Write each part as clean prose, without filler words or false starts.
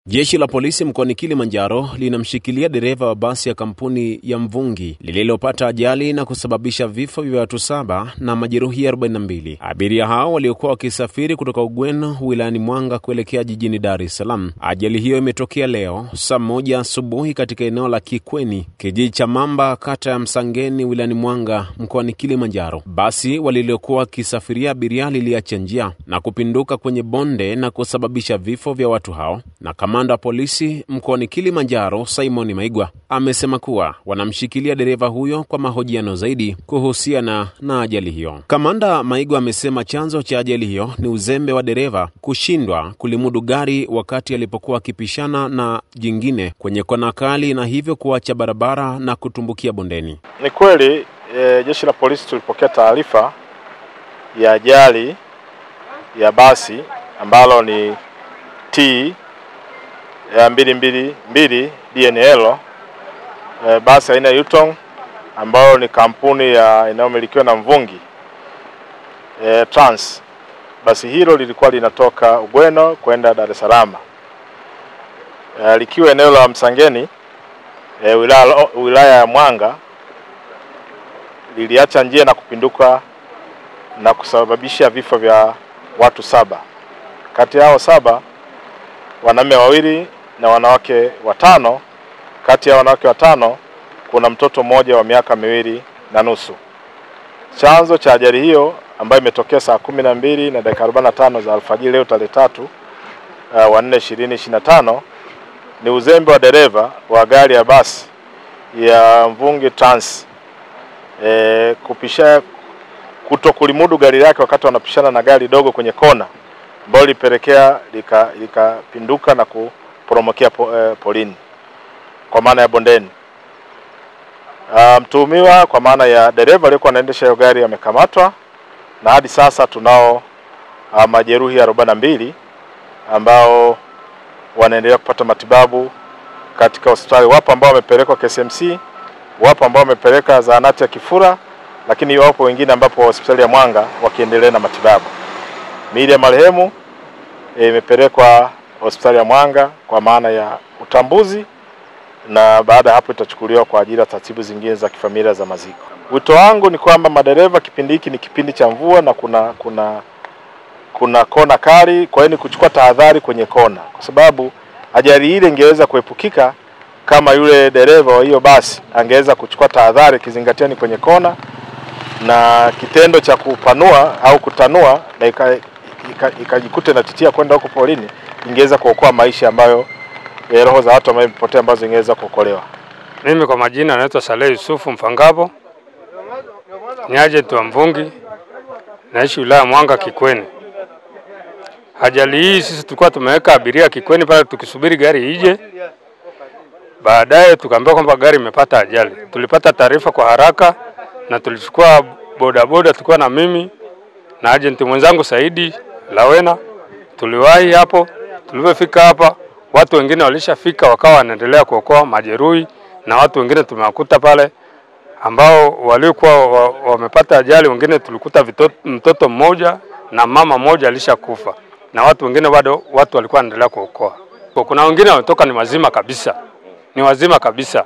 Jeshi la polisi mkoani Kilimanjaro linamshikilia dereva wa basi ya kampuni ya Mvungi lililopata ajali na kusababisha vifo vya watu 7 na majeruhi 42. Abiria hao waliokuwa wakisafiri kutoka Ugweno wilayani Mwanga kuelekea jijini Dar es Salaam. Ajali hiyo imetokea leo saa 1 asubuhi katika eneo la Kikweni, kijiji cha Mamba, kata ya Msangeni, wilayani Mwanga, mkoani Kilimanjaro. Basi walilokuwa wakisafiria abiria liliacha njia na kupinduka kwenye bonde na kusababisha vifo vya watu hao. Na kamanda wa polisi mkoani Kilimanjaro, Simon Maigwa, amesema kuwa wanamshikilia dereva huyo kwa mahojiano zaidi kuhusiana na ajali hiyo. Kamanda Maigwa amesema chanzo cha ajali hiyo ni uzembe wa dereva kushindwa kulimudu gari wakati alipokuwa akipishana na jingine kwenye kona kali na hivyo kuacha barabara na kutumbukia bondeni. Ni kweli jeshi la polisi tulipokea taarifa ya ajali ya basi ambalo ni T ya 222 DNL, basi aina ya Yutong ambayo ni kampuni ya inayomilikiwa na Mvungi Trans. Basi hilo lilikuwa linatoka Ugweno kwenda Dar es Salaam, likiwa eneo la Msangeni, wilaya ya Mwanga. Liliacha njia na kupinduka na kusababisha vifo vya watu 7. Kati yao 7 wanaume 2 na wanawake 5. Kati ya wanawake 5 kuna mtoto mmoja wa miaka 2.5. Chanzo cha ajali hiyo ambayo imetokea saa 12:45 za alfajiri leo tarehe 3 wa 4/2025 ni uzembe wa dereva wa gari ya basi ya Mvungi Trans, kutokulimudu gari lake wakati wanapishana na gari dogo kwenye kona, ambalo lipelekea likapinduka na kuporomokea polini kwa maana ya bondeni. Mtuhumiwa kwa maana ya dereva aliyekuwa anaendesha hiyo gari amekamatwa, na hadi sasa tunao majeruhi 42 ambao wanaendelea kupata matibabu katika hospitali. Wapo ambao wamepelekwa KSMC, wapo ambao wamepeleka zahanati ya Kifura, lakini wapo wengine ambapo hospitali ya Mwanga wakiendelea na matibabu. Miili ya marehemu imepelekwa hospitali ya Mwanga kwa maana ya utambuzi, na baada hapo itachukuliwa kwa ajili ya taratibu zingine za kifamilia za maziko. Wito wangu ni kwamba madereva, kipindi hiki ni kipindi cha mvua na kuna kona kali, kwa hiyo ni kuchukua tahadhari kwenye kona, kwa sababu ajali ile ingeweza kuepukika kama yule dereva wa hiyo basi angeweza kuchukua tahadhari, kizingatia ni kwenye kona, na kitendo cha kupanua au kutanua na ikajikuta na titia kwenda huko polini ingeweza kuokoa maisha ambayo roho za watu wamepotea ambazo ingeweza kuokolewa. Mimi kwa majina naitwa Saleh Yusufu Mfangabo, ni agent wa Mvungi, naishi wilaya Mwanga Kikweni. Ajali hii sisi tulikuwa tumeweka abiria Kikweni pale tukisubiri gari ije. Baadaye tukaambiwa kwamba gari imepata ajali. Tulipata taarifa kwa haraka na tulichukua bodaboda, tulikuwa na mimi na agent mwenzangu Saidi Lawena. Tuliwahi hapo, tulipofika hapa watu wengine walishafika wakawa wanaendelea kuokoa majeruhi, na watu wengine tumewakuta pale ambao walikuwa wamepata ajali. Wengine tulikuta mtoto mmoja na mama mmoja alishakufa, na watu wengine bado watu walikuwa wanaendelea kuokoa. Kuna wengine wametoka ni wazima kabisa. Ni wazima kabisa.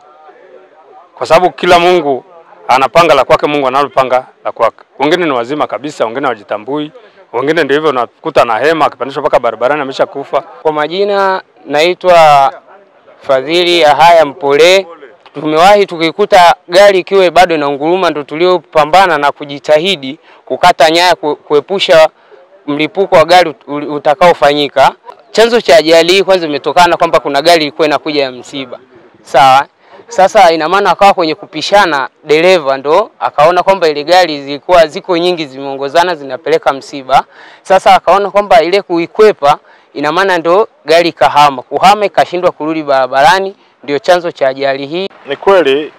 Kwa sababu kila Mungu anapanga la kwake, Mungu analopanga la kwake. Wengine ni wazima kabisa, wengine hawajitambui, wengine ndio hivyo unakuta na hema akipandishwa mpaka barabarani ameshakufa. Kwa majina naitwa Fadhili Ahaya Mpole. Tumewahi tukikuta gari ikiwa bado inaunguruma, ndio tuliopambana na kujitahidi kukata nyaya kuepusha mlipuko wa gari utakaofanyika. Chanzo cha ajali hii kwanza imetokana kwamba kuna gari ilikuwa inakuja ya msiba. Sawa. Sasa ina maana akawa kwenye kupishana, dereva ndo akaona kwamba ile gari zilikuwa ziko nyingi zimeongozana zinapeleka msiba. Sasa akaona kwamba ile kuikwepa ina maana ndo gari kuhama ikashindwa kurudi barabarani, ndio chanzo cha ajali hii. Ni kweli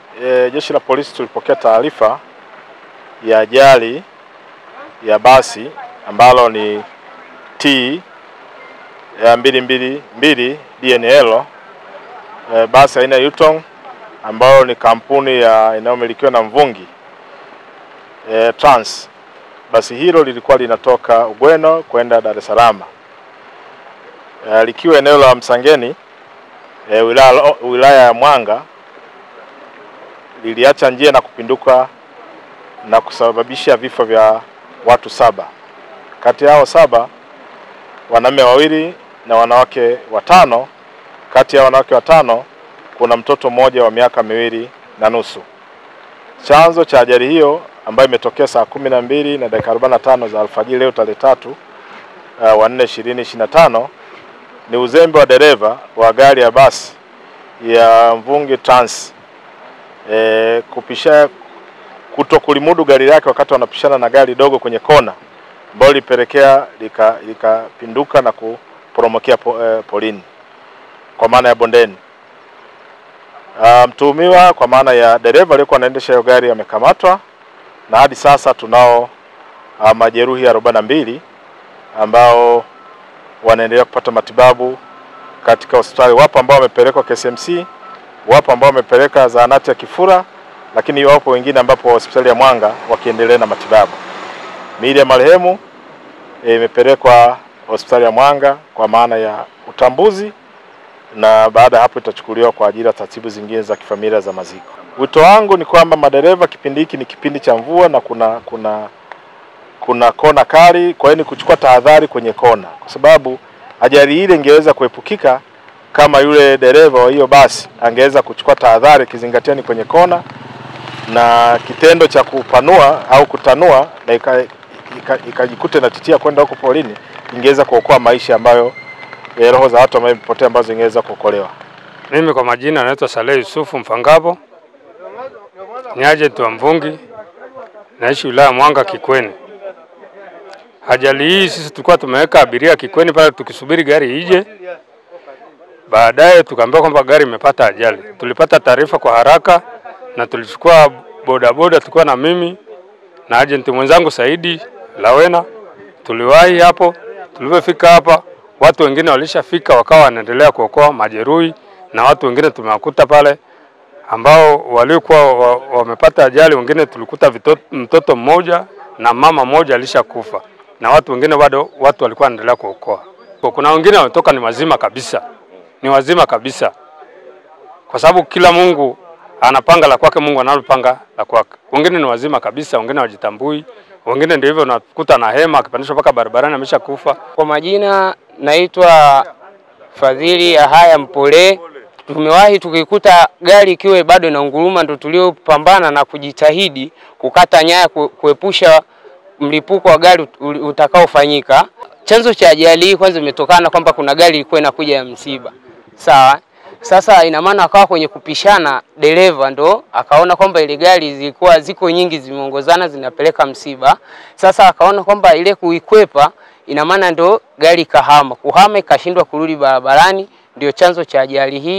jeshi la polisi tulipokea taarifa ya ajali ya basi ambalo ni T ya 222 DNL, basi aina ya Yutong ambayo ni kampuni ya inayomilikiwa na Mvungi Trans. Basi hilo lilikuwa linatoka Ugweno kwenda Dar es Salaam, likiwa eneo la Msangeni, wilaya ya Mwanga liliacha njia na kupinduka na kusababisha vifo vya watu 7. Kati yao 7 wanaume 2 na wanawake 5. Kati ya wanawake 5 kuna mtoto mmoja wa miaka 2.5. Chanzo cha ajali hiyo ambayo imetokea saa 12:45 za alfajiri leo tarehe 3 wa 4/2025 ni uzembe wa dereva wa gari ya basi ya Mvungi Trans kutokulimudu gari lake wakati wanapishana na gari dogo kwenye kona, ambalo lipelekea likapinduka na kuporomokea polini kwa maana ya bondeni. Mtuhumiwa kwa maana ya dereva aliyekuwa anaendesha hiyo gari amekamatwa, na hadi sasa tunao majeruhi 42 ambao wanaendelea kupata matibabu katika hospitali. Wapo ambao wamepelekwa KCMC, wapo ambao wamepeleka zahanati ya Kifura, lakini wapo wengine ambapo hospitali ya Mwanga wakiendelea na matibabu. Miili ya marehemu imepelekwa hospitali ya Mwanga kwa maana ya utambuzi, na baada hapo itachukuliwa kwa ajili ya taratibu zingine za kifamilia za maziko. Wito wangu ni kwamba madereva, kipindi hiki ni kipindi cha mvua na kuna kona kali, kwa hiyo ni kuchukua tahadhari kwenye kona, kwa sababu ajali ile ingeweza kuepukika kama yule dereva wa hiyo basi angeweza kuchukua tahadhari, kizingatia ni kwenye kona, na kitendo cha kupanua au kutanua na ikajikuta na titia kwenda huko polini ingeweza kuokoa maisha ambayo roho za watu ambao wamepotea ambazo ingeweza kuokolewa. Mimi kwa majina naitwa Saleh Yusufu Mfangabo, ni agent wa Mvungi, naishi wilaya Mwanga Kikweni. Ajali hii sisi tulikuwa tumeweka abiria Kikweni pale tukisubiri gari ije. Baadaye tukaambiwa kwamba gari imepata ajali. Tulipata taarifa kwa haraka na tulichukua bodaboda, tulikuwa na mimi na agent mwenzangu Saidi Lawena. Tuliwahi hapo, tulipofika hapa watu wengine walishafika wakawa wanaendelea kuokoa majeruhi, na watu wengine tumewakuta pale ambao walikuwa wamepata ajali. Wengine tulikuta mtoto mmoja na mama mmoja alishakufa, na watu wengine bado watu walikuwa wanaendelea kuokoa. Kuna wengine wametoka ni wazima kabisa. Ni wazima kabisa. Kwa sababu kila Mungu anapanga la kwake, Mungu analopanga la kwake. Wengine ni wazima kabisa, wengine wajitambui, wengine ndio hivyo unakuta na hema akipandishwa mpaka barabarani ameshakufa. Kwa majina naitwa Fadhili Ahaya Mpole. Tumewahi tukikuta gari ikiwa bado inaunguruma, ndio tuliopambana na kujitahidi kukata nyaya kuepusha mlipuko wa gari utakaofanyika. Chanzo cha ajali hii kwanza imetokana kwamba kuna gari ilikuwa inakuja ya msiba. Sawa. Sasa ina maana akawa kwenye kupishana, dereva ndo akaona kwamba ile gari zilikuwa ziko nyingi zimeongozana zinapeleka msiba. Sasa akaona kwamba ile kuikwepa ina maana ndo gari kuhama ikashindwa kurudi barabarani, ndio chanzo cha ajali hii.